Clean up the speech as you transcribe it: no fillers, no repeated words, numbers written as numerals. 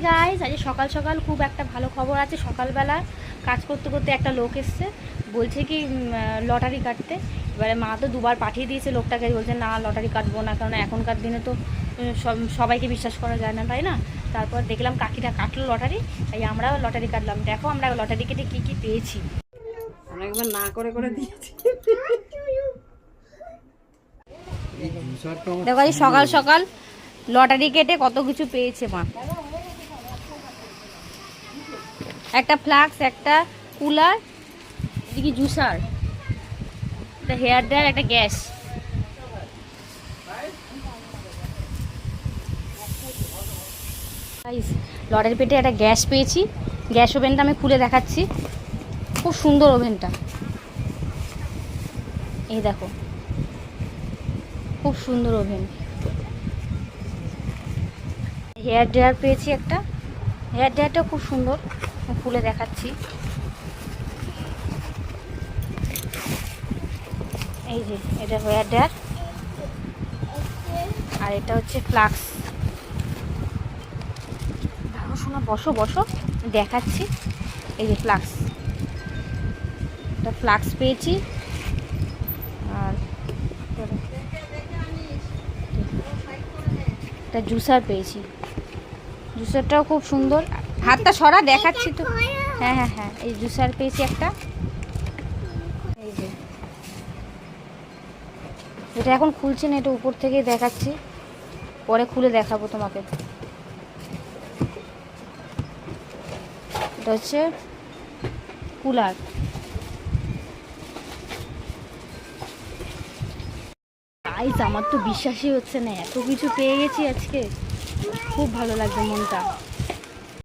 Guys, আজ সকাল সকাল খুব একটা ভালো খবর আছে। সকালবেলা কাজ করতে করতে একটা লোক এসছে, বলছে কি লটারি কাটতে। এবারে মা তো দুবার পাঠিয়ে দিয়েছে লোকটাকে, বলছে না লটারি কাটবো না, কারণ এখনকার দিনে তো সবাইকে বিশ্বাস করা যায় না, তাই না। তারপর দেখলাম কাকিটা কাটলো লটারি, তাই আমরাও লটারি কাটলাম। দেখো আমরা লটারি কেটে কী কী পেয়েছি। অনেকবার না করে করে দিয়েছি। দেখো আজ সকাল সকাল লটারি কেটে কত কিছু পেয়েছে মা। একটা ফ্লাক্স, একটা কুলার, এদিকে জুসার, একটা হেয়ার ড্রায়ার, একটা গ্যাস। লটারি পেটে একটা গ্যাস পেয়েছি। গ্যাস ওভেনটা আমি খুলে দেখাচ্ছি, খুব সুন্দর ওভেনটা। এই দেখো, খুব সুন্দর ওভেন। হেয়ার ড্রায়ার পেয়েছি একটা, হেয়ার ড্রায়ারটা খুব সুন্দর, আমি খুলে দেখাচ্ছি। এই যে এটা হেয়ার ড্রায়ার, আর এটা হচ্ছে ফ্লাক্স। দেখো শোনা, বসো বসো দেখাচ্ছি। এই যে ফ্লাক্স, এটা ফ্লাক্স পেয়েছি। আর একটা জুসার পেয়েছি, জুসারটাও খুব সুন্দর। হাতটা সরা, দেখাচ্ছি তো। হ্যাঁ হ্যাঁ হ্যাঁ, এই জুসার পেয়েছি একটা। এই যে এটা এখন খুলছে না, এটা উপর থেকে দেখাচ্ছি, পরে খুলে দেখাবো তোমাকে। এটা হচ্ছে কুলার। গাইস, আমার তো বিশ্বাসই হচ্ছে না, এত কিছু পেয়ে গেছি আজকে, খুব ভালো লাগছে মনটা।